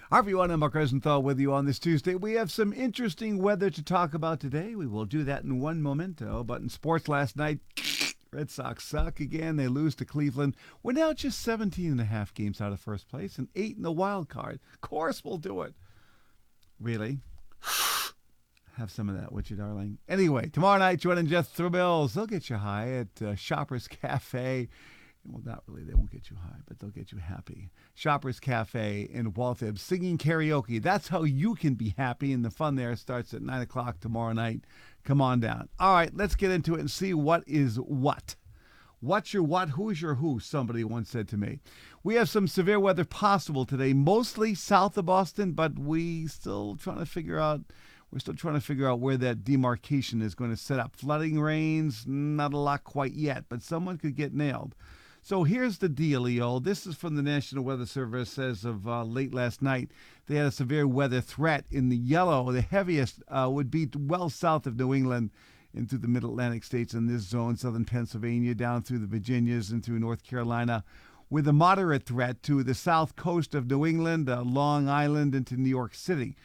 Everyone, I'm Mark Rosenthal with you on this Tuesday. We have some interesting weather to talk about today. We will do that in one momento. But in sports last night, Red Sox suck again. They lose to Cleveland. We're now just 17 and a half games out of first place and 8 in the wild card. Of course we'll do it. Really? Have some of that, would you, darling? Anyway, tomorrow night, joining Jethro Mills. They'll get you high at Shoppers Cafe. Well, not really. They won't get you high, but they'll get you happy. Shoppers Cafe in Waltham, singing karaoke. That's how you can be happy, and the fun there starts at 9 o'clock tomorrow night. Come on down. All right, let's get into it and see what is what. What's your what? Who's your who? Somebody once said to me. We have some severe weather possible today, mostly south of Boston, but we're still trying to figure out where that demarcation is going to set up. Flooding, rains, not a lot quite yet, but someone could get nailed. So here's the dealio. This is from the National Weather Service as of late last night. They had a severe weather threat in the yellow. The heaviest would be well south of New England into the mid-Atlantic states in this zone, southern Pennsylvania, down through the Virginias and through North Carolina, with a moderate threat to the south coast of New England, Long Island, into New York City.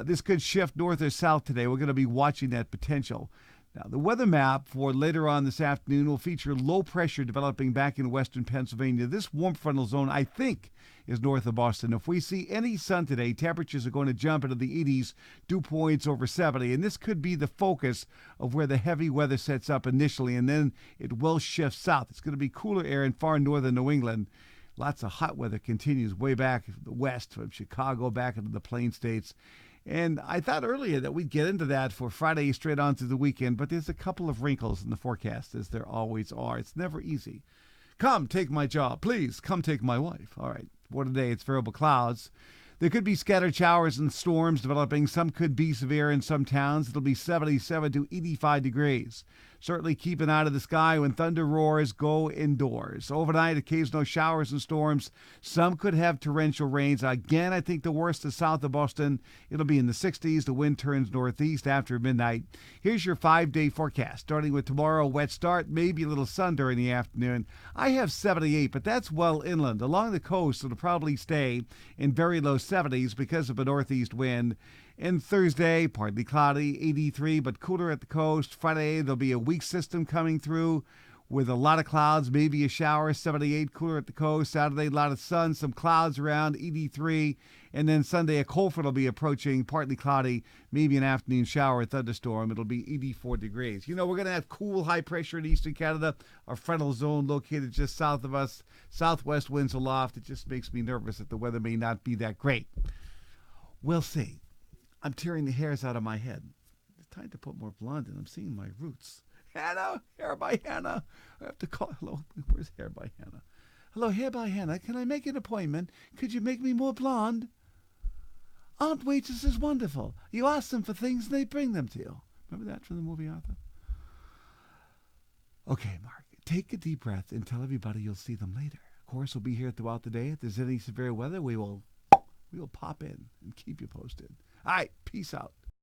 This could shift north or south today. We're going to be watching that potential. Now, the weather map for later on this afternoon will feature low pressure developing back in western Pennsylvania. This warm frontal zone, I think, is north of Boston. If we see any sun today, temperatures are going to jump into the 80s, dew points over 70, and this could be the focus of where the heavy weather sets up initially, and then it will shift south. It's going to be cooler air in far northern New England. Lots of hot weather continues way back west from Chicago back into the Plain States. And I thought earlier that we'd get into that for Friday straight on through the weekend, but there's a couple of wrinkles in the forecast, as there always are. It's never easy. Come take my job. Please, come take my wife. All right. For today, it's variable clouds. There could be scattered showers and storms developing. Some could be severe in some towns. It'll be 77 to 85 degrees. Certainly keep an eye to the sky when thunder roars. Go indoors. Overnight, occasional showers and storms. Some could have torrential rains. Again, I think the worst is south of Boston. It'll be in the 60s. The wind turns northeast after midnight. Here's your 5-day forecast. Starting with tomorrow, wet start, maybe a little sun during the afternoon. I have 78, but that's well inland. Along the coast, it'll probably stay in very low 70s because of a northeast wind. And Thursday, partly cloudy, 83, but cooler at the coast. Friday, there'll be a weak system coming through with a lot of clouds, maybe a shower, 78, cooler at the coast. Saturday, a lot of sun, some clouds around, 83. And then Sunday, a cold front will be approaching, partly cloudy, maybe an afternoon shower, thunderstorm. It'll be 84 degrees. You know, we're going to have cool high pressure in eastern Canada, a frontal zone located just south of us. Southwest winds aloft. It just makes me nervous that the weather may not be that great. We'll see. I'm tearing the hairs out of my head. It's time to put more blonde in. I'm seeing my roots. Hannah, Hair by Hannah. I have to call. Hello, where's Hair by Hannah? Hello, Hair by Hannah. Can I make an appointment? Could you make me more blonde? Aunt Waitress is wonderful. You ask them for things and they bring them to you. Remember that from the movie Arthur? Okay, Mark, take a deep breath and tell everybody you'll see them later. Of course, we'll be here throughout the day. If there's any severe weather, we will pop in and keep you posted. All right, peace out.